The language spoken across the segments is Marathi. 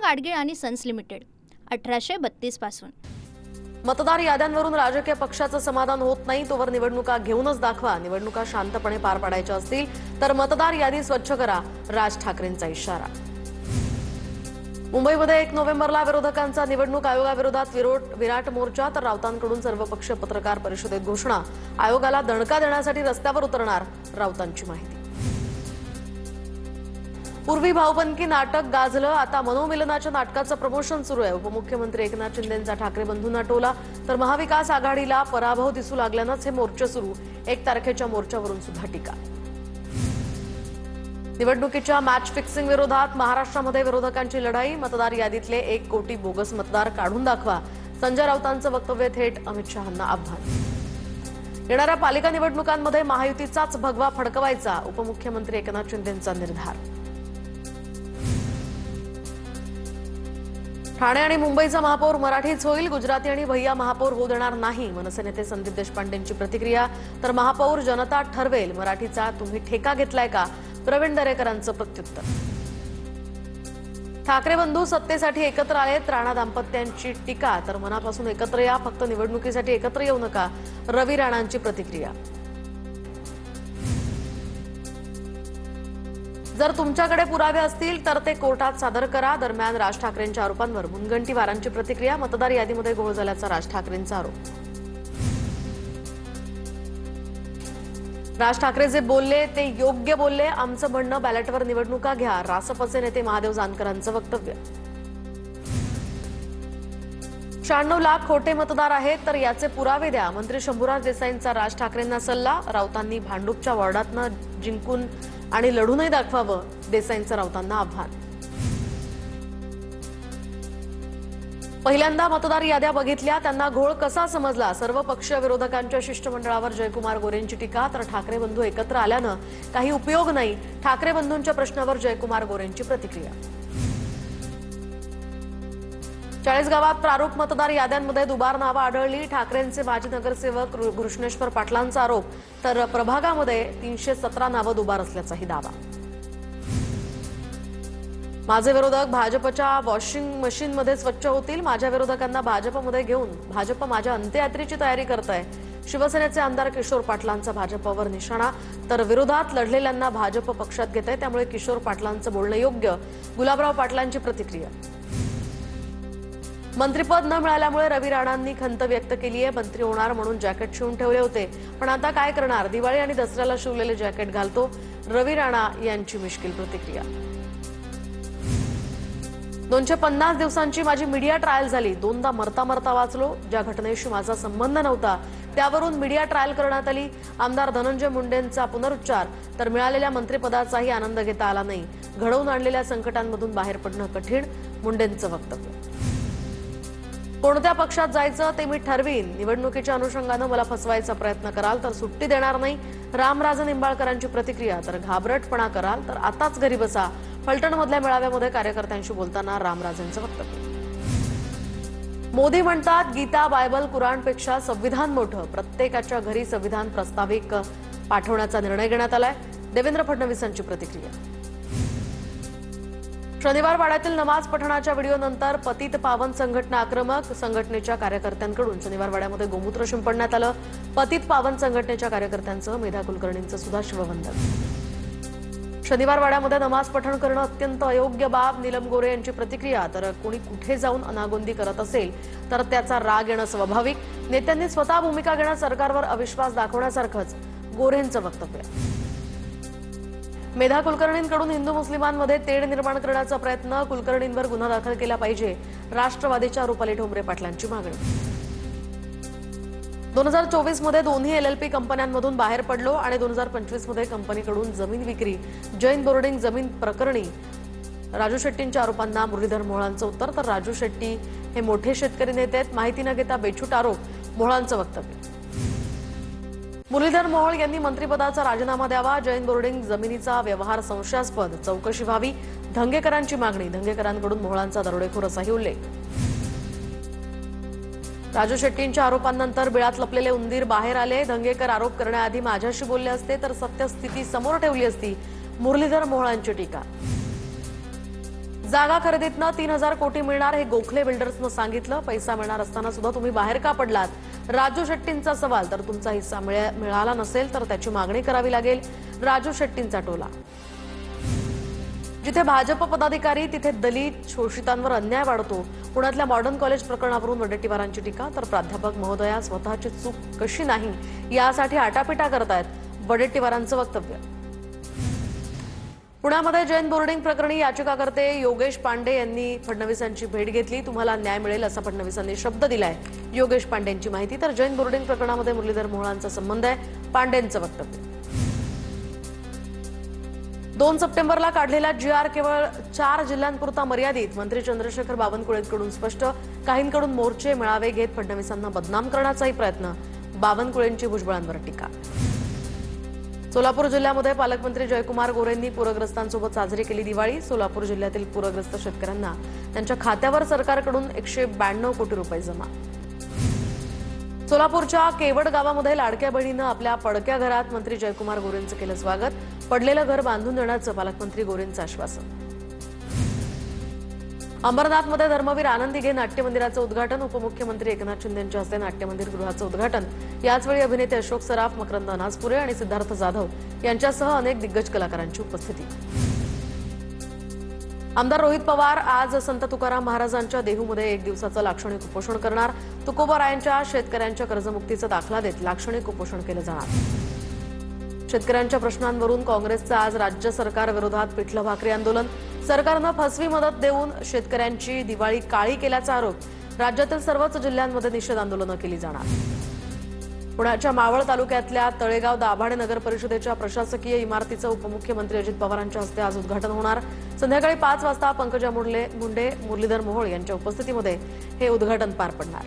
गाडगीळ आणि सन्स लिमिटेड 1832 पासून। मतदार याद्यांवरून राजकीय पक्षाचं समाधान होत नाही तोवर निवडणुका घेऊनच दाखवा। निवडणुका शांतपणे पार पाडायच्या असतील तर मतदार यादी स्वच्छ करा, राज ठाकरेंचा इशारा। मुंबईमध्ये 1 नोव्हेंबरला विरोधकांचा निवडणूक आयोगाविरोधात विराट मोर्चा, तर राऊतांकडून सर्वपक्षीय पत्रकार परिषदेत घोषणा। आयोगाला दणका देण्यासाठी रस्त्यावर उतरणार, राऊतांची माहिती। पूर्वी भाऊबंदकी नाटक गाजलं, आता मनोमिलनाच्या नाटकाचं प्रमोशन सुरू आहे। उपमुख्यमंत्री एकनाथ शिंदेंचा ठाकरे बंधूंना टोला, तर महाविकास आघाडीला पराभव दिसू लागल्यानंच हे मोर्चे सुरू। 1 तारखेच्या मोर्चावरून सुद्धा टीका। निवडणुकीच्या मॅच फिक्सिंग विरोधात महाराष्ट्रामध्ये विरोधकांची लढाई, मतदार यादीतले 1 कोटी बोगस मतदार काढून दाखवा। संजय राऊतांचं वक्तव्य थेट अमित शहांना आव्हान। येणाऱ्या पालिका निवडणुकांमध्ये महायुतीचाच भगवा फडकवायचा, उपमुख्यमंत्री एकनाथ शिंदेंचा निर्धार। ठाणे आणि मुंबईचा महापौर मराठीच होईल, गुजराती आणि भैया महापौर होऊ देणार नाही, मनसे नेते संदीप देशपांडेंची प्रतिक्रिया। तर महापौर जनता ठरवेल, मराठीचा तुम्ही ठेका घेतलाय का, प्रवीण दरेकरांचं प्रत्युत्तर। ठाकरे बंधू सत्तेसाठी एकत्र आलेत, राणा दाम्पत्यांची टीका, तर मनापासून एकत्र या, फक्त निवडणुकीसाठी एकत्र येऊ नका, रवी राणांची प्रतिक्रिया। जर तुमच्याकडे पुरावे असतील तर ते कोर्टात सादर करा, दरम्यान राज ठाकरेंच्या आरोपांवर मुनगंटीवारांची प्रतिक्रिया, मतदार यादीमध्ये घोळ झाल्याचा राज ठाकरेंचा आरोप। राज ठाकरे जे बोलले ते योग्य बोलले, आमचं म्हणणं बॅलेटवर निवडणुका घ्या, रासपचे नेते महादेव जानकरांचं वक्तव्य। 96 लाख खोटे मतदार आहेत, तर याचे पुरावे द्या, मंत्री शंभूराज देसाईंचा राज ठाकरेंना सल्ला। राऊतांनी भांडूपच्या वॉर्डातनं जिंकून आणि लढूनही दाखवावं, देसाईंचं राऊतांना आव्हान। पहिल्यांदा मतदार याद्या बघितल्या, त्यांना घोळ कसा समजला, सर्व पक्षीय विरोधकांच्या शिष्टमंडळावर जयकुमार गोरेंची टीका, तर ठाकरे बंधू एकत्र आल्यानं काही उपयोग नाही, ठाकरे बंधूंच्या प्रश्नावर जयकुमार गोरेंची प्रतिक्रिया। 40 गावात प्रारूप मतदार याद्यांमध्ये दुबार नावं आढळली, ठाकरेंचे माजी नगरसेवक घृष्णेश्वर पाटलांचा आरोप, तर प्रभागामध्ये 317 नावं दुबार असल्याचाही दावा। माझे विरोधक भाजपच्या वॉशिंग मशीनमध्ये स्वच्छ होतील, माझ्या विरोधकांना भाजपमध्ये घेऊन भाजप माझ्या अंत्ययात्रेची तयारी करत आहे, शिवसेनेचे आमदार किशोर पाटलांचा भाजपवर निशाणा, तर विरोधात लढलेल्यांना भाजप पक्षात घेत आहे, त्यामुळे किशोर पाटलांचं बोलणं योग्य, गुलाबराव पाटलांची प्रतिक्रिया। मंत्रिपद न मिळाल्यामुळे रवी राणांनी खंत व्यक्त केली आहे, मंत्री होणार म्हणून जॅकेट शिवून ठेवले होते, पण आता काय करणार, दिवाळी आणि दसऱ्याला शिवलेले जॅकेट घालतो, रवी राणा यांची मिश्किल प्रतिक्रिया। 250 दिवसांची माझी मीडिया ट्रायल झाली, 2दा मरता मरता वाचलो, ज्या घटनेशी माझा संबंध नव्हता त्यावरून मीडिया ट्रायल करण्यात आली, आमदार धनंजय मुंडेंचा पुनरुच्चार, तर मिळालेल्या मंत्रिपदाचाही आनंद घेता आला नाही, घडवून आणलेल्या संकटांमधून बाहेर पडणं कठीण, मुंडेंचं वक्तव्य। कोणत्या पक्षात जायचं ते मी ठरवीन, निवडणुकीच्या अनुषंगानं मला फसवायचा प्रयत्न कराल तर सुट्टी देणार नाही, रामराजे निंबाळकरांची प्रतिक्रिया, तर घाबरटपणा कराल तर आताच घरी बसा, फलटणमधल्या मेळाव्यामध्ये कार्यकर्त्यांशी बोलताना रामराजेंचं वक्तव्य। मोदी म्हणतात गीता बायबल कुराणपेक्षा संविधान मोठं, प्रत्येकाच्या घरी संविधान प्रस्ताविक पाठवण्याचा निर्णय घेण्यात आलाय, देवेंद्र फडणवीसांची प्रतिक्रिया। शनिवार वाड्यातील नमाज पठणाच्या व्हिडिओनंतर पतित पावन संघटना आक्रमक, संघटनेच्या कार्यकर्त्यांकडून शनिवार वाड्यामध्ये गोमूत्र शिंपडण्यात आलं, पतित पावन संघटनेच्या कार्यकर्त्यांसह मेधा कुलकर्णींचं सुद्धा शिववंदन। शनिवार वाड्यामध्ये नमाज पठण करणं अत्यंत अयोग्य बाब, नीलम गोरे यांची प्रतिक्रिया, तर कोणी कुठे जाऊन अनागोंदी करत असेल तर त्याचा राग येणं स्वाभाविक, नेत्यांनी स्वतः भूमिका घेणं सरकारवर अविश्वास दाखवण्यासारखंच, गोरेंचं वक्तव्य। मेधा कुलकर्णींकडून हिंदू मुस्लिमांमध्ये तेढ निर्माण करण्याचा प्रयत्न, कुलकर्णींवर गुन्हा दाखल केला पाहिजे, राष्ट्रवादीच्या रुपाली ठोंबरे पाटलांची मागणी। 2024 मध्ये दोन्ही LLP कंपन्यांमधून बाहेर पडलो आणि 2025 मध्ये कंपनीकडून जमीन विक्री, जैन बोर्डिंग जमीन प्रकरणी राजू शेट्टींच्या आरोपांना मुरलीधर मोहोळांचं उत्तर, तर राजू शेट्टी हे मोठे शेतकरी नेते आहेत, माहिती न घेता बेछूट आरोप, मोहोळांचं वक्तव्य। मुरलीधर मोहोळ यांनी मंत्रिपदाचा राजीनामा द्यावा, जैन बोर्डिंग जमिनीचा व्यवहार संशयास्पद, चौकशी व्हावी, धंगेकरांची मागणी, धंगेकरांकडून मोहोळांचा दरोडेखोर असाही उल्लेख। राजू शेट्टींच्या आरोपांनंतर बिळात लपलेले उंदीर बाहेर आले, धंगेकर आरोप करण्याआधी माझ्याशी बोलले असते तर सत्यस्थिती समोर ठेवली असती, मुरलीधर मोहोळांची टीका। जागा खरेदीतनं 3,000 कोटी मिळणार हे गोखले बिल्डर्सनं सांगितलं. पैसा मिळणार असताना सुद्धा तुम्ही बाहेर का पडलात? राजू शेट्टींचा सवाल. तर तुमचा हिस्सा मिळाला नसेल तर त्याची मागणी करावी लागेल. राजू शेट्टींचा टोला. जिथे भाजप पदाधिकारी तिथे दलित शोषितांवर अन्याय वाढतो. पुण्यातल्या मॉडर्न कॉलेज प्रकरणावरून वडेट्टीवारांची टीका. तर प्राध्यापक महोदया स्वतःची चूक कशी नाही यासाठी आटापिटा करतायत वडेट्टीवारांचं वक्तव्य. पुण्यामध्ये जैन बोर्डिंग प्रकरणी याचिकाकर्ते योगेश पांडे यांनी फडणवीसांची भेट घेतली. तुम्हाला न्याय मिळेल असा फडणवीसांनी शब्द दिलाय. योगेश पांडेंची माहिती. तर जैन बोर्डिंग प्रकरणामध्ये मुरलीधर मोहोळांचा संबंध आहे. पांडेंचं वक्तव्य. 2 सप्टेंबरला काढलेला GR केवळ 4 जिल्ह्यांपुरता मर्यादित. मंत्री चंद्रशेखर बावनकुळेंकडून स्पष्ट. काहींकडून मोर्चे मेळावे घेत फडणवीसांना बदनाम करण्याचाही प्रयत्न. बावनकुळेंची भुजबळांवर टीका. सोलापूर जिल्ह्यामध्ये पालकमंत्री जयकुमार गोरेंनी पूरग्रस्तांसोबत साजरी केली दिवाळी. सोलापूर जिल्ह्यातील पूरग्रस्त शेतकऱ्यांना त्यांच्या खात्यावर सरकारकडून 192 कोटी रुपये जमा. सोलापूरच्या केवड गावामध्ये लाडक्या बहिणीनं आपल्या पडक्या घरात मंत्री जयकुमार गोरेंचं केलं स्वागत. पडलेलं घर बांधून देण्याचं पालकमंत्री गोरेंचं आश्वासन. अंबरनाथमध्ये धर्मवीर आनंद दिघे नाट्य मंदिराचं उद्घाटन. उपमुख्यमंत्री एकनाथ शिंदे यांच्या हस्ते नाट्यमंदिर गृहाचं उद्घाटन. याचवेळी अभिनेते अशोक सराफ, मकरंद अनासपुरे आणि सिद्धार्थ जाधव यांच्यासह अनेक दिग्गज कलाकारांची उपस्थिती. आमदार रोहित पवार आज संत तुकाराम महाराजांच्या देहूमध्ये 1 दिवसाचं लाक्षणिक उपोषण करणार. तुकोबारायांच्या शेतकऱ्यांच्या कर्जमुक्तीचा दाखला देत लाक्षणिक उपोषण केलं जाणार. शेतकऱ्यांच्या प्रश्नांवरून काँग्रेसचं आज राज्य सरकारविरोधात पिठलं भाकरी आंदोलन. सरकारनं फसवी मदत देऊन शेतकऱ्यांची दिवाळी काळी केल्याचा आरोप. राज्यातील सर्वच जिल्ह्यांमध्ये निषेध आंदोलनं केली जाणार. पुण्याच्या मावळ तालुक्यातल्या तळेगाव दाभाडे नगर परिषदेच्या प्रशासकीय इमारतीचं उपमुख्यमंत्री अजित पवारांच्या हस्ते आज उद्घाटन होणार. संध्याकाळी 5 वाजता पंकजा मुंडे, मुरलीधर मोहोळ यांच्या उपस्थितीमध्ये हे उद्घाटन पार पडणार.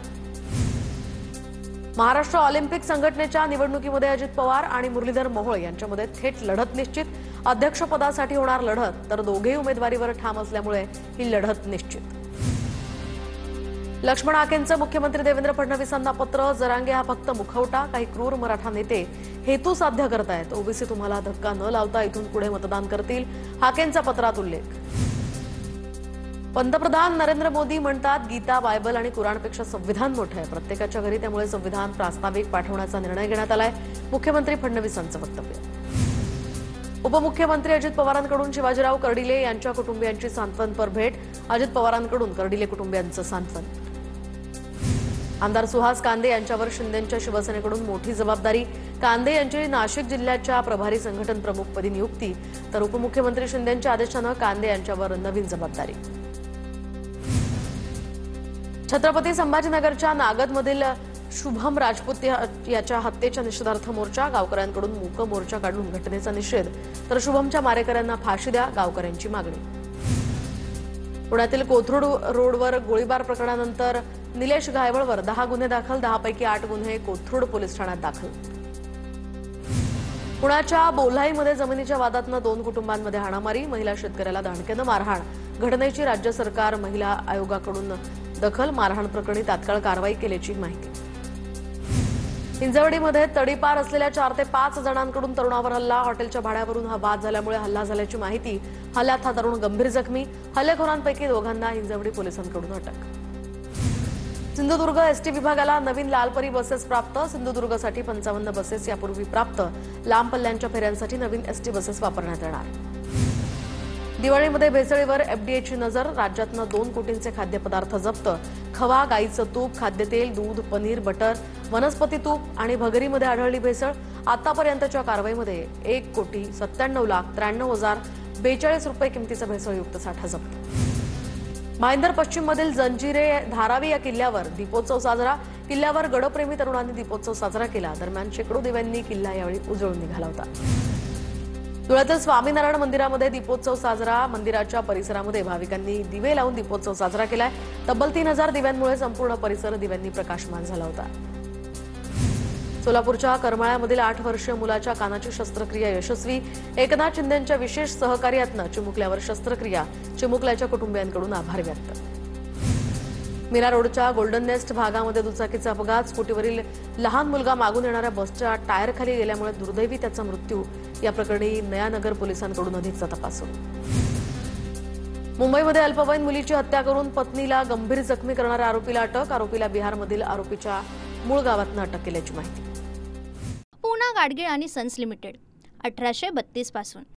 महाराष्ट्र ऑलिम्पिक संघटनेच्या निवडणुकीमध्ये अजित पवार आणि मुरलीधर मोहोळ यांच्यामध्ये थेट लढत निश्चित. अध्यक्षपदासाठी होणार लढत. तर दोघेही उमेदवारीवर ठाम असल्यामुळे ही लढत निश्चित. लक्ष्मण हाकेंचं मुख्यमंत्री देवेंद्र फडणवीसांना पत्र. जरांगे हा फक्त मुखवटा. काही क्रूर मराठा नेते हेतू साध्य करतायत. ओबीसी तुम्हाला धक्का न लावता इथून पुढे मतदान करतील. हाकेंचा पत्रात उल्लेख. पंतप्रधान नरेंद्र मोदी म्हणतात गीता, बायबल आणि कुराणपेक्षा संविधान मोठं आहे. प्रत्येकाच्या घरी त्यामुळे संविधान प्रास्ताविक पाठवण्याचा निर्णय घेण्यात आलाय. मुख्यमंत्री फडणवीसांचं वक्तव्य. उपमुख्यमंत्री अजित पवारांकडून शिवाजीराव कर्डिले यांच्या कुटुंबियांची सांत्वनपर भेट. अजित पवारांकडून कर्डिले कुटुंबियांचं सांत्वन. आमदार सुहास कांदे यांच्यावर शिंदेंच्या शिवसेनेकडून मोठी जबाबदारी. कांदे यांची नाशिक जिल्ह्याच्या प्रभारी संघटन प्रमुखपदी नियुक्ती. तर उपमुख्यमंत्री शिंदेंच्या आदेशानं कांदे यांच्यावर नवीन जबाबदारी. छत्रपती संभाजीनगरच्या नागदमधील शुभम राजपूत याच्या हत्येच्या निषेधार्थ मोर्चा. गावकऱ्यांकडून मूक मोर्चा काढून घटनेचा निषेध. तर शुभमच्या मारेकऱ्यांना फाशी द्या, गावकऱ्यांची मागणी. पुण्यातील कोथरूड रोडवर गोळीबार प्रकरणानंतर निलेश घायवळवर 10 गुन्हे दाखल. 10 पैकी 8 गुन्हे कोथरूड पोलीस ठाण्यात दाखल. पुण्याच्या बोल्हाईमध्ये जमिनीच्या वादातनं 2 कुटुंबांमध्ये हाणामारी. महिला शेतकऱ्याला दांडक्यानं मारहाण. घटनेची राज्य सरकार महिला आयोगाकडून दखल. मारहाण प्रकरणी तात्काळ कारवाई केल्याची माहिती. हिंजवडीमध्ये तडीपार असलेल्या 4 ते 5 जणांकडून तरुणावर हल्ला. हॉटेलच्या भाड्यावरून हा वाद झाल्यामुळे हल्ला झाल्याची माहिती. हल्ल्यात हा तरुण गंभीर जखमी. हल्लेखोरांपैकी 2घांना हिंजवडी पोलिसांकडून अटक. सिंधुदुर्ग एसटी विभागाला नवीन लालपरी बसेस प्राप्त. सिंधुदुर्गसाठी 55 बसेस यापूर्वी प्राप्त. लांब पल्ल्यांच्या फेऱ्यांसाठी नवीन एसटी बसेस वापरण्यात येणार. दिवाळीमध्ये भेसळीवर एफडीएची नजर. राज्यातनं 2 कोटींचे खाद्यपदार्थ जप्त. खवा, गाईचं तूप, खाद्यतेल, दूध, पनीर, बटर, वनस्पती तूप आणि भगरीमध्ये आढळली भेसळ. आतापर्यंतच्या कारवाईमध्ये 1,97,93,042 रुपये किमतीचा भेसळयुक्त साठा जप्त. भाईंदर पश्चिममधील जंजिरे धारावी या किल्ल्यावर दीपोत्सव साजरा. किल्ल्यावर गडप्रेमी तरुणांनी दीपोत्सव साजरा केला. दरम्यान शेकडो दिव्यांनी किल्ला यावेळी उजळून निघाला होता. धुळ्यातील स्वामीनारायण मंदिरामध्ये दीपोत्सव साजरा. मंदिराच्या परिसरामध्ये भाविकांनी दिवे लावून दीपोत्सव साजरा केलाय. तब्बल 3,000 दिव्यांमुळे संपूर्ण परिसर दिव्यांनी प्रकाशमान झाला होता. सोलापूरच्या करमाळ्यामधील 8 वर्षीय मुलाच्या कानाची शस्त्रक्रिया यशस्वी. एकनाथ शिंदेंच्या विशेष सहकार्यातनं चिमुकल्यावर शस्त्रक्रिया. चिमुकल्याच्या कुटुंबियांकडून आभार व्यक्त. मीरा रोडच्या गोल्डन नेस्ट भागामध्ये दुचाकीचा अपघात. स्कूटीवरील लहान मुलगा मागून येणाऱ्या बसच्या टायरखाली गेल्यामुळे दुर्दैवी त्याचा मृत्यू. या प्रकरणी नयानगर पोलिसांकडून अधिकचा तपास सुरू. मुंबईमध्ये अल्पवयीन मुलीची हत्या करून पत्नीला गंभीर जखमी करणाऱ्या आरोपीला अटक. आरोपीला बिहारमधील आरोपीच्या मूळ गावातून अटक केल्याची माहिती. पूना गाडगीळ आणि सन्स लिमिटेड 1832 पासून